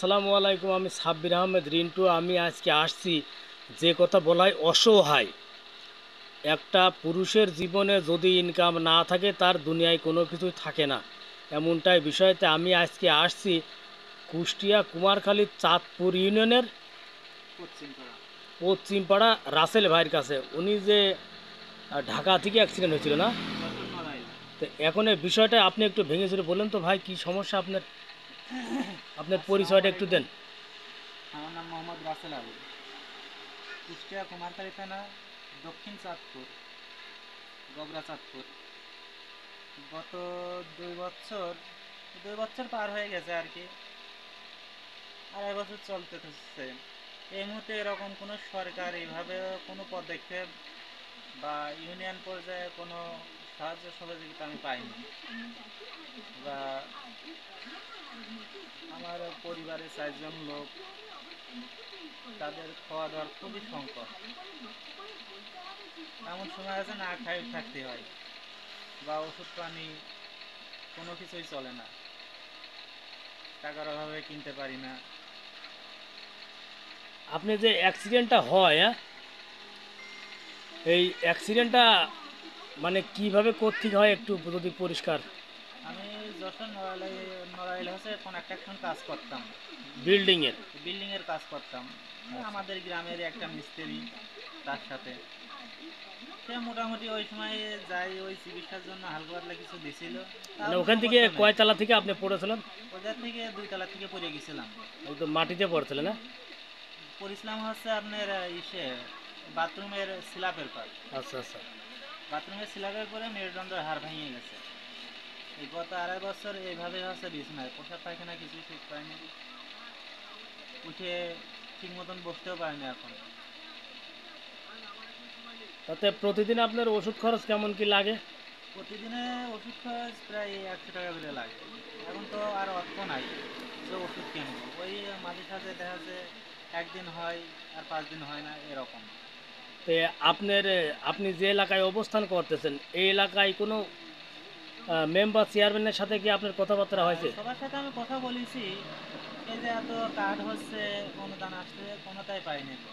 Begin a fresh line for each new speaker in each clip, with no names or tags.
আসসালামু আলাইকুম। আমি সাব্বির আহমেদ রিন্টু। আমি আজকে আসছি যে কথা বলাই অসহায় একটা পুরুষের জীবনে যদি ইনকাম না থাকে তার দুনিয়ায় কোনো কিছুই থাকে না, এমনটাই বিষয়তে আমি আজকে আসছি কুষ্টিয়া কুমারখালী চাঁদপুর ইউনিয়নের পশ্চিমপাড়া রাসেল ভাইয়ের কাছে। উনি যে ঢাকা থেকে অ্যাক্সিডেন্ট হয়েছিল না, তো এখন এই বিষয়টা আপনি একটু ভেঙে চুরে বলেন তো ভাই, কী সমস্যা আপনার, আপনার পরিচয়টা একটু দেন।
আমার নাম মোহাম্মদ রাসেল আলী, কুষ্টিয়া কুমারখালী থানা, দক্ষিণ চাঁদপুর, গবরা চাঁদপুর। গত 2 বছর পার হয়ে গেছে আর কি, 2.5 বছর চলতেছে। এই মুহূর্তে এরকম কোনো সরকার এইভাবে কোনো পদক্ষেপ বা ইউনিয়ন পর্যায়ে কোনো সাহায্য সহযোগিতা আমি পাইনি। বা আমার পরিবারের 4জন লোক, তাদের খাওয়া দাওয়ার খুবই সংকট। এমন সময় আছে না খাই থাকতে হয়, বা ওষুধ পানি কোনো কিছুই চলে না, টাকার অভাবে কিনতে পারি না।
আপনি যে অ্যাক্সিডেন্টটা হয়, হ্যাঁ, এই অ্যাক্সিডেন্টটা মানে কিভাবে করতে হয় একটু যদি পরিষ্কার।
আমি যশোর নড়াইল হাউসে কনস্ট্রাকশন কাজ করতাম,
বিল্ডিংয়ের।
বিল্ডিংয়ের কাজ করতাম। আমাদের গ্রামের একটা মিস্ত্রি, তার সাথে সে মোটামুটি ওই সময় যাই, ওই চিকিৎসার জন্য হালকা পাতলা কিছু দিছিল,
মানে
তাও
ওখান থেকে
সমস্যা নেই।
কয়তলা থেকে আপনি পড়েছিলেন?
ওদের থেকে 2 তলা থেকে পড়ে গেছিলাম।
একদম মাটিতে পড়েছিলেন, না?
পড়েছিলাম হচ্ছে আপনার ইসে বাথরুমের স্ল্যাবের পার।
আচ্ছা আচ্ছা।
বাথরুমের স্ল্যাবের পরে মেরুদণ্ডের হাড় ভেঙে গেছে। এই গত 2.5 বছর এইভাবে হচ্ছে বিছনায়, পোশাক পায়খানা কিছুই ঠিক পায়নি, উঠে ঠিক মতন বসতেও পারিনি এখন।
তাতে প্রতিদিন আপনার ওষুধ খরচ কেমন কি লাগে?
প্রতিদিনে ওষুধ খরচ প্রায় 100 টাকা করে লাগে। এখন তো আর অর্থ নাই যে ওষুধ কিনবো। ওই মাঝে সাঝে দেখা যাচ্ছে একদিন হয় আর 5 দিন হয় না, এরকম।
তো আপনার, আপনি যে এলাকায় অবস্থান করতেছেন এই এলাকায় কোনো মেম্বার চেয়ারম্যানের সাথে কি আপনার কথাবার্তা হয়েছে?
সবার সাথে আমি কথা বলেছি, এই যে এত কার্ড হচ্ছে, অনুদান আসছে, কোনোটাই পাইনি তো।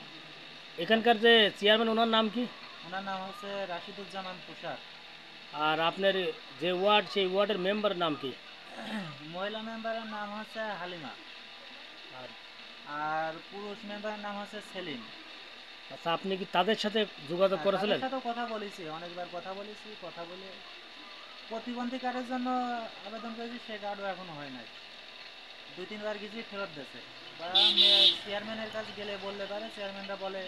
এখানকার যে চেয়ারম্যান ওনার নাম কি?
ওনার নাম হচ্ছে রাশিদুজ্জামান তুষার।
আর আপনার যে ওয়ার্ড সেই ওয়ার্ডের মেম্বারের নাম কি?
মহিলা মেম্বারের নাম হচ্ছে হালিমা,
আর
আর পুরুষ মেম্বারের নাম হচ্ছে সেলিম।
আচ্ছা, আপনি কি তাদের সাথে যোগাযোগ
হ্যাঁ, তাদের
করেছিলেন?
সাথেও কথা বলেছি, অনেকবার কথা বলেছি। কথা বলে প্রতিবন্ধী কার্ডের জন্য আবেদন করেছি, সে কার্ডও এখনো হয় নাই। 2-3 বার গেছি, ফেরত দিয়েছে। বা চেয়ারম্যানের কাছে গেলে বললে পারে, চেয়ারম্যানরা বলে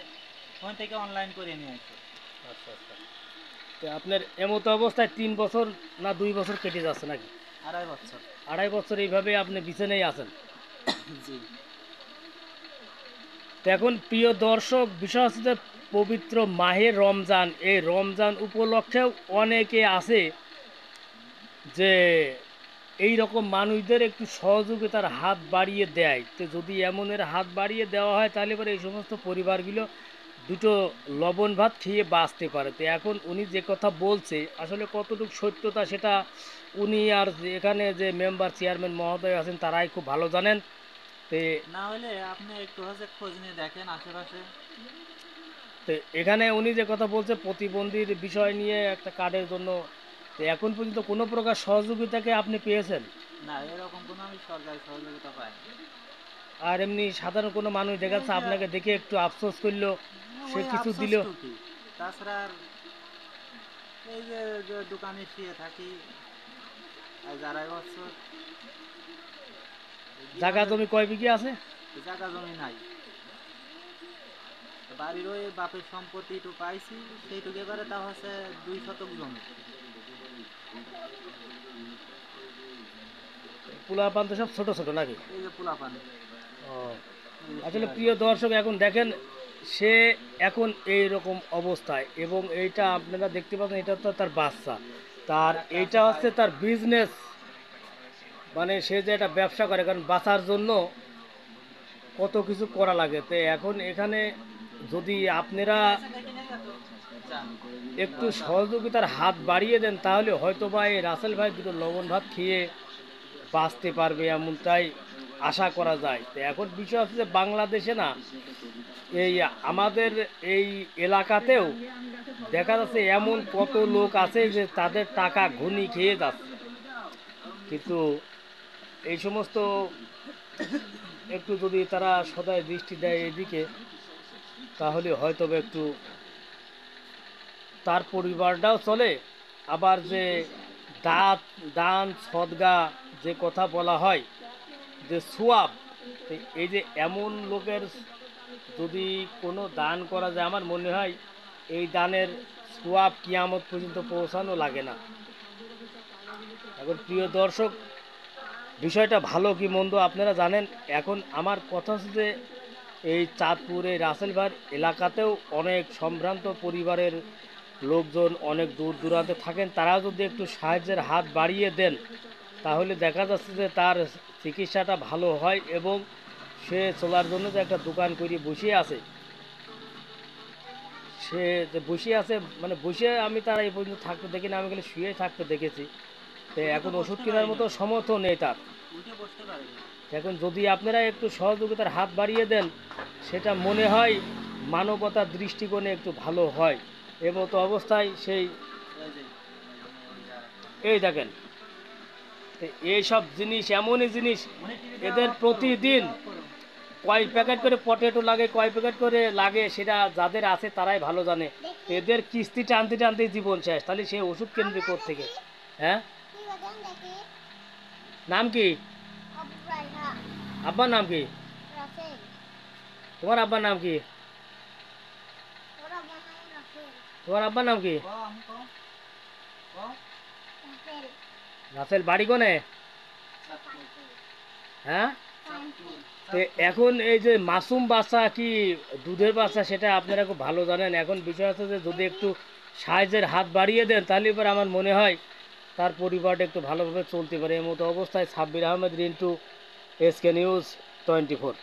ওখান থেকে অনলাইন করে নিয়ে আসো।
আচ্ছা আচ্ছা। তো আপনার এমতো অবস্থায় 3 বছর না 2 বছর কেটে যাচ্ছে নাকি?
2.5 বছর।
2.5 বছর এইভাবে আপনি বিছানায় আছেন।
জি।
তো এখন প্রিয় দর্শক, বিষয় হচ্ছে যে পবিত্র মাহে রমজান, এই রমজান উপলক্ষেও অনেকে আছে যে এই রকম মানুষদের একটু সহযোগিতার হাত বাড়িয়ে দেয়। তো যদি এমনের হাত বাড়িয়ে দেওয়া হয় তাহলে পরে এই সমস্ত পরিবারগুলো দুটো লবণ ভাত খেয়ে বাঁচতে পারে। তো এখন উনি যে কথা বলছে আসলে কতটুকু সত্যতা সেটা উনি আর এখানে যে মেম্বার চেয়ারম্যান মহোদয় আছেন তারাই খুব ভালো জানেন। তো
না হলে আপনি একটু হচ্ছে খোঁজ নিয়ে দেখেন আশেপাশে।
তো এখানে উনি যে কথা বলছে প্রতিবন্ধীর বিষয় নিয়ে একটা কার্ডের জন্য, তো এখন পর্যন্ত কোনো প্রকার সহযোগিতাকে আপনি পেয়েছেন?
না, এরকম কোনো আমি সরকারি সহযোগিতা পাইনি।
আর এমনি সাধারণ কোনো মানুষ দেখা
এই
যাচ্ছে
যে
আপনাকে দেখে একটু আফসোস করলো, সে
ওই
কিছু দিল?
আফসোসটুকু, তাছাড়া আর এই যে যে দোকানে শুয়ে থাকি, আজ 2.5 বছর,
জায়গা
গ্রামের
জমি কয় বিঘে আছে?
জায়গা জমি নাই। বাড়ির ওই বাপের সম্পত্তি একটু পাইছি, সেইটুকু এবারে তা হচ্ছে 2 শতক জমি।
পোলাপান তো সব ছোট ছোট নাকি?
এই যে পোলাপান,
ও,
এই যে
আসলে
শুয়ে আছে।
প্রিয় দর্শক এখন দেখেন সে এখন এই রকম অবস্থায়, এবং এইটা আপনারা দেখতে পাচ্ছেন এটা তো তার বাচ্চা, তার
আর একটা আছে
এইটা
ভাই।
হচ্ছে তার বিজনেস, মানে সে যে একটা ব্যবসা করে, কারণ বাঁচার জন্য কত কিছু করা লাগে। তো এখন এখানে যদি আপনারা
যান,
একটু সহযোগিতার হাত বাড়িয়ে দেন তাহলে হয়তো বা এই রাসেল ভাই দুটো লবণ ভাত খেয়ে বাঁচতে পারবে, এমনটাই আশা করা যায়। তো এখন বিষয় হচ্ছে যে বাংলাদেশে না এই আমাদের এই এলাকাতেও দেখা যাচ্ছে এমন কত লোক আছে যে তাদের টাকা ঘুনি খেয়ে যাচ্ছে, কিন্তু এই সমস্ত একটু যদি তারা সদায় দৃষ্টি দেয় এদিকে, তাহলে হয়তো বা একটু তার পরিবারটাও চলে। আবার যে দাঁত দান সদগা যে কথা বলা হয়, যে সোয়াব, এই যে এমন লোকের যদি কোনো দান করা যায়, আমার মনে হয় এই দানের সোয়াব কিয়ামত পর্যন্ত পৌঁছানো লাগে না। এখন প্রিয় দর্শক, বিষয়টা ভালো কি মন্দ আপনারা জানেন। এখন আমার কথা হচ্ছে যে এই চাঁদপুর এই রাসেলভার এলাকাতেও অনেক সম্ভ্রান্ত পরিবারের লোকজন অনেক দূর দূরান্তে থাকেন, তারাও যদি একটু সাহায্যের হাত বাড়িয়ে দেন, তাহলে দেখা যাচ্ছে যে তার চিকিৎসাটা ভালো হয় এবং সে চলার জন্য যে একটা দোকান করে বসে আছে, সে যে বসে আছে মানে বসে আমি তার এই পর্যন্ত থাকতে দেখি না, আমি খালি শুয়ে থাকতে দেখেছি। তো
উঠে তো
এখন ওষুধ
বসতে
কেনার
পারি
মতো
না,
সমর্থ নেই তার।
উঠে বসতে পারি না।
এখন যদি আপনারা একটু সহযোগিতার হাত বাড়িয়ে দেন, সেটা মনে হয় মানবতার দৃষ্টিকোণে একটু ভালো হয়। এমতো অবস্থায় সেই
ওই যে ওই যে আরেকটা।
এই দেখেন, তো এইসব জিনিস এমনই জিনিস,
উনি টিভিটা
এদের
অফ করো,
প্রতিদিন
টিভিটা অফ করো।
কয়
টিভিটা অফ
প্যাকেট
করো।
করে পটেটো লাগে, কয় প্যাকেট করে লাগে, সেটা যাদের আছে তারাই ভালো জানে। তো এদের কিস্তি টানতে টানতেই জীবন শেষ, তাহলে সে ওষুধ কিনবে থেকে? হ্যাঁ, নাম কি? আব্বার নাম কি? তোমার আব্বার নাম কি? তোমার আব্বার নাম কি?
কও, আমি কও, কও।
রাসেল বাড়ি কোনে?
চাঁদপুর,
হ্যাঁ,
চাঁদপুর,
তো
চাঁদপুর।
এখন এই যে মাসুম বাচ্চা কি দুধের বাচ্চা, সেটা আপনারা খুব ভালো জানেন। এখন বিষয় হচ্ছে যে যদি একটু সাহায্যের হাত বাড়িয়ে দেন, তাহলে এবার আমার মনে হয় তার পরিবারটা একটু ভালোভাবে চলতে পারে। এমতো অবস্থায় সাব্বির আহমেদ, রিন্টু, SK নিউজ 24।